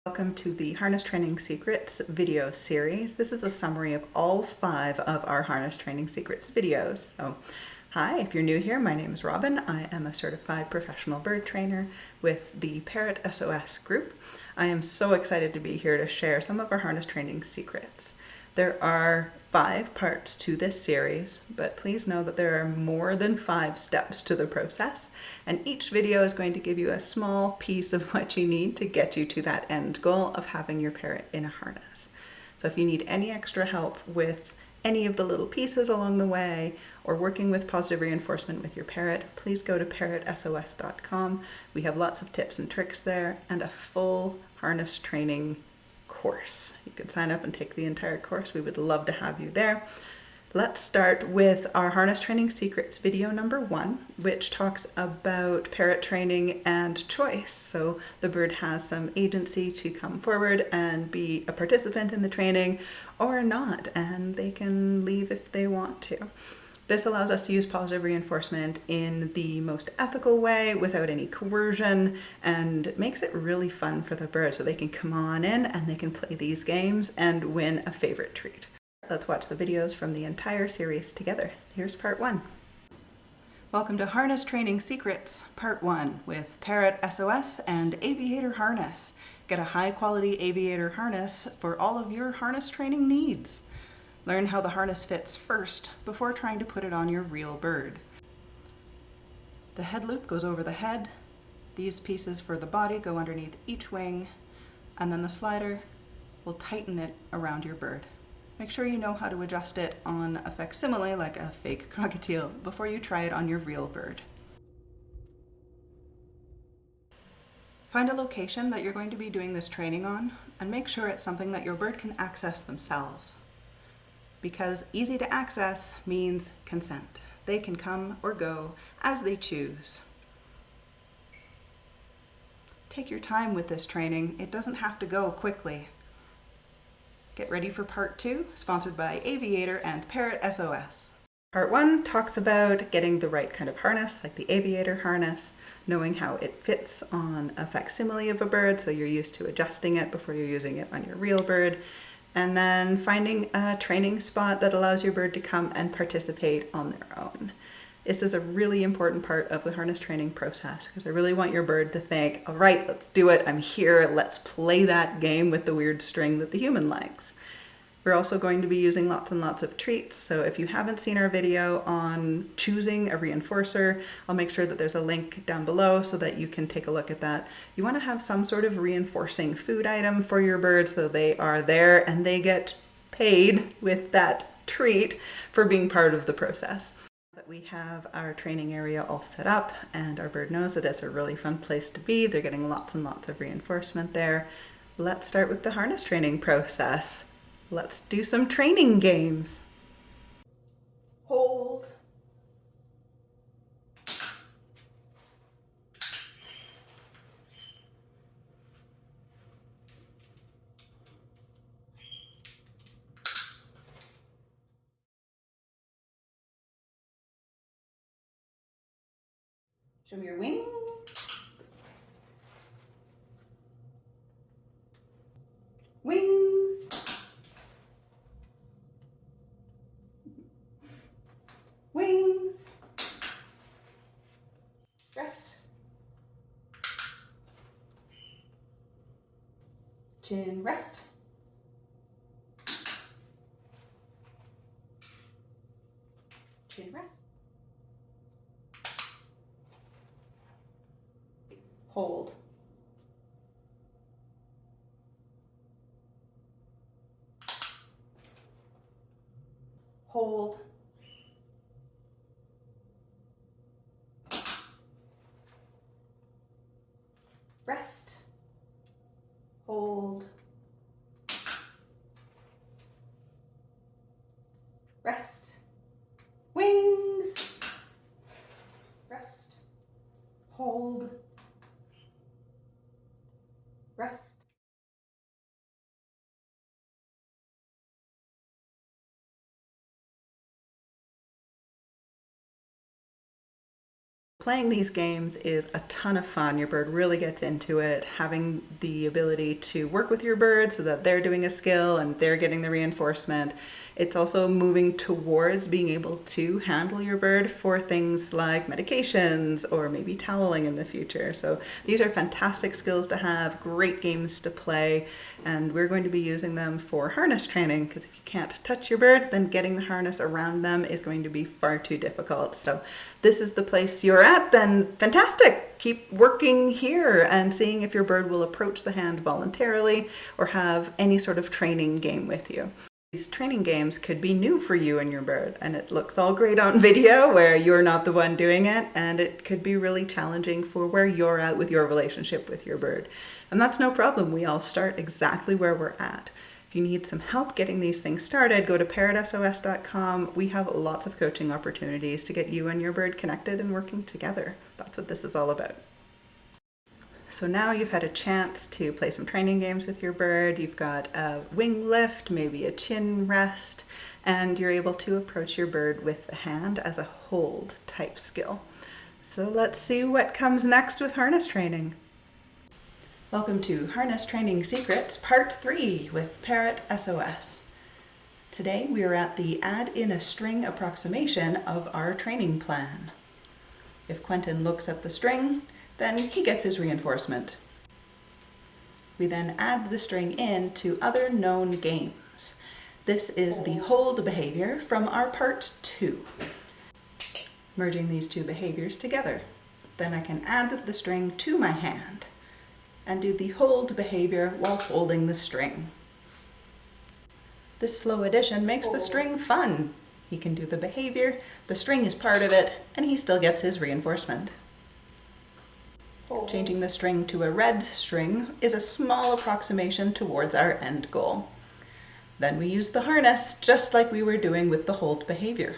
Welcome to the Harness Training Secrets video series. This is a summary of all 5 of our Harness Training Secrets videos. So, hi, if you're new here, my name is Robin. I am a certified professional bird trainer with the Parrot SOS group. I am so excited to be here to share some of our harness training secrets. There are 5 parts to this series, but please know that there are more than 5 steps to the process, and each video is going to give you a small piece of what you need to get you to that end goal of having your parrot in a harness. So if you need any extra help with any of the little pieces along the way, or working with positive reinforcement with your parrot, please go to parrotsos.com. We have lots of tips and tricks there and a full harness training course. You could sign up and take the entire course. We would love to have you there. Let's start with our Harness Training Secrets video number 1, which talks about parrot training and choice. So the bird has some agency to come forward and be a participant in the training or not, and they can leave if they want to. This allows us to use positive reinforcement in the most ethical way without any coercion, and makes it really fun for the bird so they can come on in and they can play these games and win a favorite treat. Let's watch the videos from the entire series together. Here's part 1. Welcome to Harness Training Secrets, part 1 with Parrot SOS and Aviator harness. Get a high quality Aviator harness for all of your harness training needs. Learn how the harness fits first before trying to put it on your real bird. The head loop goes over the head. These pieces for the body go underneath each wing, and then the slider will tighten it around your bird. Make sure you know how to adjust it on a facsimile, like a fake cockatiel, before you try it on your real bird. Find a location that you're going to be doing this training on, and make sure it's something that your bird can access themselves. Because easy to access means consent. They can come or go as they choose. Take your time with this training. It doesn't have to go quickly. Get ready for part 2, sponsored by Aviator and Parrot SOS. Part 1 talks about getting the right kind of harness, like the Aviator harness, knowing how it fits on a facsimile of a bird, so you're used to adjusting it before you're using it on your real bird. And then finding a training spot that allows your bird to come and participate on their own. This is a really important part of the harness training process, because I really want your bird to think, all right, let's do it, I'm here, let's play that game with the weird string that the human likes. We're also going to be using lots and lots of treats, so if you haven't seen our video on choosing a reinforcer, I'll make sure that there's a link down below so that you can take a look at that. You want to have some sort of reinforcing food item for your bird so they are there and they get paid with that treat for being part of the process. That we have our training area all set up and our bird knows that it's a really fun place to be. They're getting lots and lots of reinforcement there. Let's start with the harness training process. Let's do some training games. Hold. Show me your wings. Wings. Wings. Rest. Chin rest. Chin rest. Hold. Hold. Rest. Hold. Rest. Wings. Rest. Hold. Rest. Playing these games is a ton of fun. Your bird really gets into it. Having the ability to work with your bird so that they're doing a skill and they're getting the reinforcement. It's also moving towards being able to handle your bird for things like medications or maybe toweling in the future. So these are fantastic skills to have, great games to play, and we're going to be using them for harness training, because if you can't touch your bird, then getting the harness around them is going to be far too difficult. So this is the place you're at, then fantastic! Keep working here and seeing if your bird will approach the hand voluntarily or have any sort of training game with you. These training games could be new for you and your bird, and it looks all great on video where you're not the one doing it, and it could be really challenging for where you're at with your relationship with your bird. And that's no problem. We all start exactly where we're at. If you need some help getting these things started, go to parrotsos.com. We have lots of coaching opportunities to get you and your bird connected and working together. That's what this is all about. So now you've had a chance to play some training games with your bird, you've got a wing lift, maybe a chin rest, and you're able to approach your bird with the hand as a hold type skill. So let's see what comes next with harness training. Welcome to Harness Training Secrets Part 3 with Parrot SOS. Today we are at the add in a string approximation of our training plan. If Quentin looks at the string, then he gets his reinforcement. We then add the string in to other known games. This is the hold behavior from our part 2. Merging these two behaviors together. Then I can add the string to my hand and do the hold behavior while holding the string. This slow addition makes the string fun. He can do the behavior, the string is part of it, and he still gets his reinforcement. Changing the string to a red string is a small approximation towards our end goal. Then we use the harness just like we were doing with the hold behavior.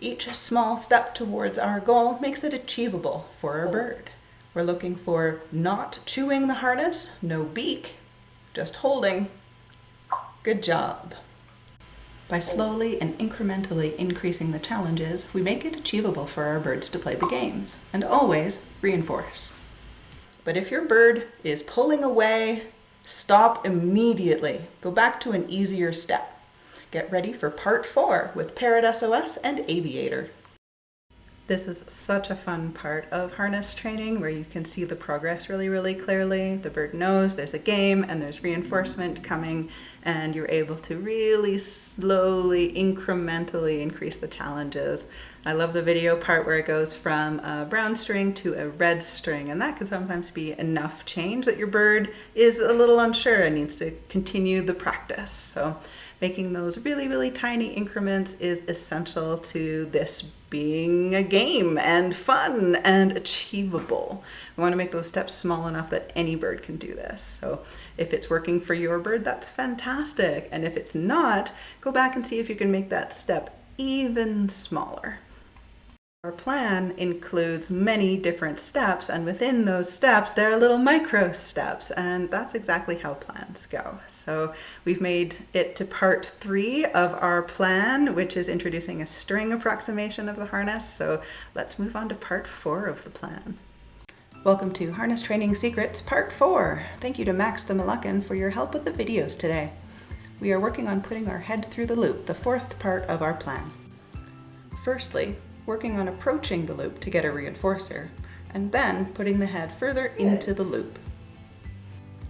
Each small step towards our goal makes it achievable for our bird. We're looking for not chewing the harness, no beak, just holding. Good job. By slowly and incrementally increasing the challenges, we make it achievable for our birds to play the games, and always reinforce. But if your bird is pulling away, stop immediately. Go back to an easier step. Get ready for Part 4 with Parrot SOS and Aviator. This is such a fun part of harness training where you can see the progress really, really clearly. The bird knows there's a game and there's reinforcement coming, and you're able to really slowly, incrementally increase the challenges. I love the video part where it goes from a brown string to a red string, and that can sometimes be enough change that your bird is a little unsure and needs to continue the practice. So making those really, really tiny increments is essential to this being a game and fun and achievable. We want to make those steps small enough that any bird can do this. So if it's working for your bird, that's fantastic. And if it's not, go back and see if you can make that step even smaller. Our plan includes many different steps, and within those steps there are little micro steps, and that's exactly how plans go. So we've made it to part 3 of our plan, which is introducing a string approximation of the harness. So let's move on to part 4 of the plan. Welcome to Harness Training Secrets Part 4. Thank you to Max the Moluccan for your help with the videos today. We are working on putting our head through the loop, the 4th part of our plan. Firstly, working on approaching the loop to get a reinforcer, and then putting the head further into the loop.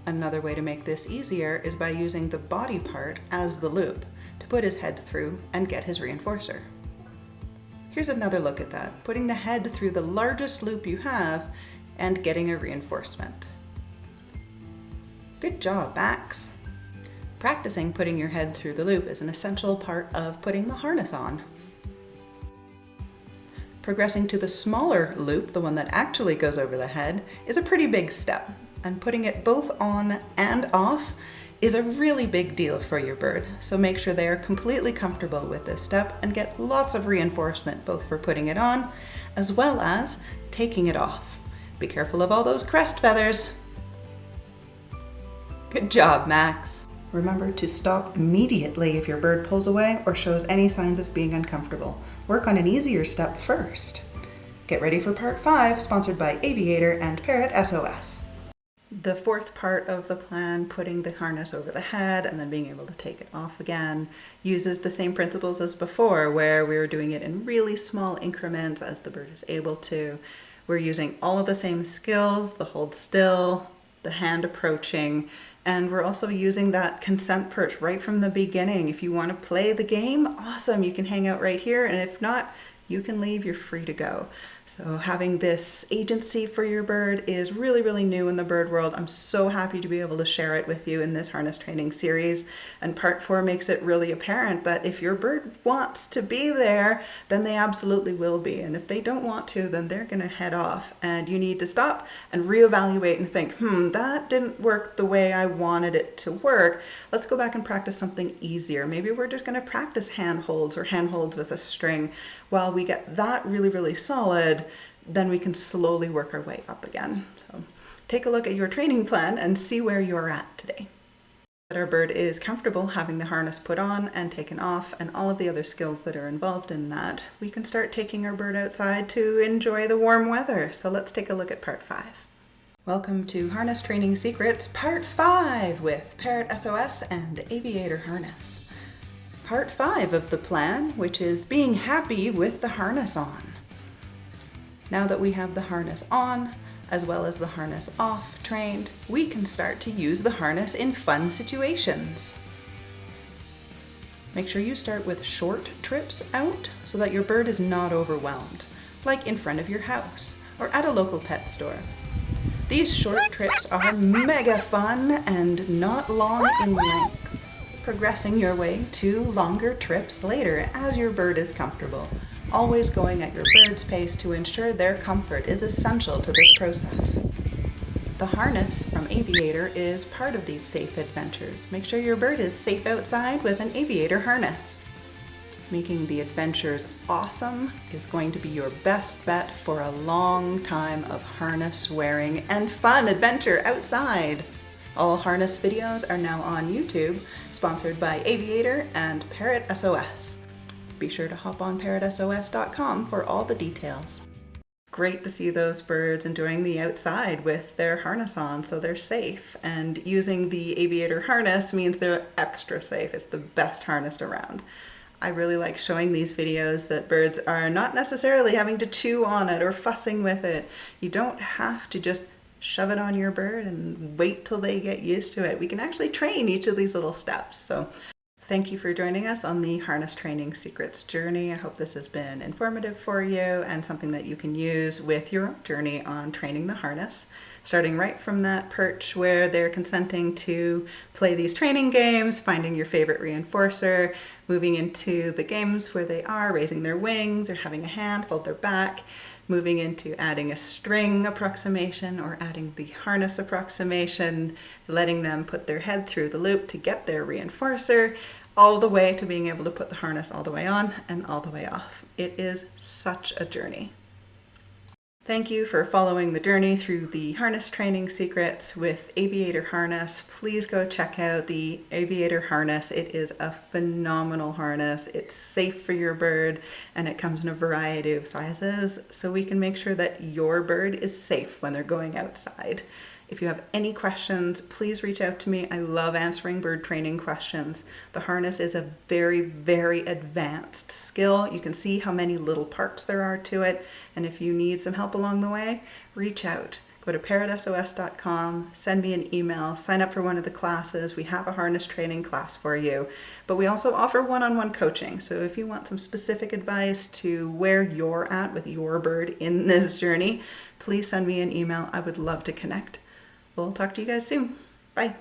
Another way to make this easier is by using the body part as the loop to put his head through and get his reinforcer. Here's another look at that, putting the head through the largest loop you have and getting a reinforcement. Good job, Max! Practicing putting your head through the loop is an essential part of putting the harness on. Progressing to the smaller loop, the one that actually goes over the head, is a pretty big step, and putting it both on and off is a really big deal for your bird. So make sure they are completely comfortable with this step and get lots of reinforcement, both for putting it on as well as taking it off. Be careful of all those crest feathers. Good job, Max. Remember to stop immediately if your bird pulls away or shows any signs of being uncomfortable. Work on an easier step first. Get ready for part 5, sponsored by Aviator and Parrot SOS. The fourth part of the plan, putting the harness over the head and then being able to take it off again, uses the same principles as before, where we were doing it in really small increments as the bird is able to. We're using all of the same skills, the hold still, the hand approaching, and we're also using that consent perch right from the beginning. If you want to play the game, awesome, you can hang out right here, and if not, you can leave, you're free to go. So having this agency for your bird is really, really new in the bird world. I'm so happy to be able to share it with you in this harness training series. And part 4 makes it really apparent that if your bird wants to be there, then they absolutely will be. And if they don't want to, then they're gonna head off. And you need to stop and reevaluate and think, that didn't work the way I wanted it to work. Let's go back and practice something easier. Maybe we're just gonna practice handholds or handholds with a string. While we get that really, really solid, then we can slowly work our way up again. So take a look at your training plan and see where you're at today. That our bird is comfortable having the harness put on and taken off and all of the other skills that are involved in that, we can start taking our bird outside to enjoy the warm weather. So let's take a look at part 5. Welcome to Harness Training Secrets, part 5 with Parrot SOS and Aviator Harness. Part 5 of the plan, which is being happy with the harness on. Now that we have the harness on, as well as the harness off trained, we can start to use the harness in fun situations. Make sure you start with short trips out so that your bird is not overwhelmed, like in front of your house or at a local pet store. These short trips are mega fun and not long in length, progressing your way to longer trips later as your bird is comfortable. Always going at your bird's pace to ensure their comfort is essential to this process. The harness from Aviator is part of these safe adventures. Make sure your bird is safe outside with an Aviator harness. Making the adventures awesome is going to be your best bet for a long time of harness wearing and fun adventure outside. All harness videos are now on YouTube, sponsored by Aviator and Parrot SOS. Be sure to hop on parrotsos.com for all the details. Great to see those birds enjoying the outside with their harness on so they're safe. And using the Aviator harness means they're extra safe. It's the best harness around. I really like showing these videos that birds are not necessarily having to chew on it or fussing with it. You don't have to just shove it on your bird and wait till they get used to it. We can actually train each of these little steps. So thank you for joining us on the Harness Training Secrets journey. I hope this has been informative for you and something that you can use with your own journey on training the harness. Starting right from that perch where they're consenting to play these training games, finding your favorite reinforcer, moving into the games where they are raising their wings or having a hand hold their back, moving into adding a string approximation or adding the harness approximation, letting them put their head through the loop to get their reinforcer, all the way to being able to put the harness all the way on and all the way off. It is such a journey. Thank you for following the journey through the harness training secrets with Aviator harness. Please go check out the Aviator harness. It is a phenomenal harness. It's safe for your bird and it comes in a variety of sizes so we can make sure that your bird is safe when they're going outside. If you have any questions, please reach out to me. I love answering bird training questions. The harness is a very, very advanced skill. You can see how many little parts there are to it. And if you need some help along the way, reach out. Go to parrotsos.com, send me an email, sign up for one of the classes. We have a harness training class for you. But we also offer one-on-one coaching. So if you want some specific advice to where you're at with your bird in this journey, please send me an email. I would love to connect. We'll talk to you guys soon. Bye.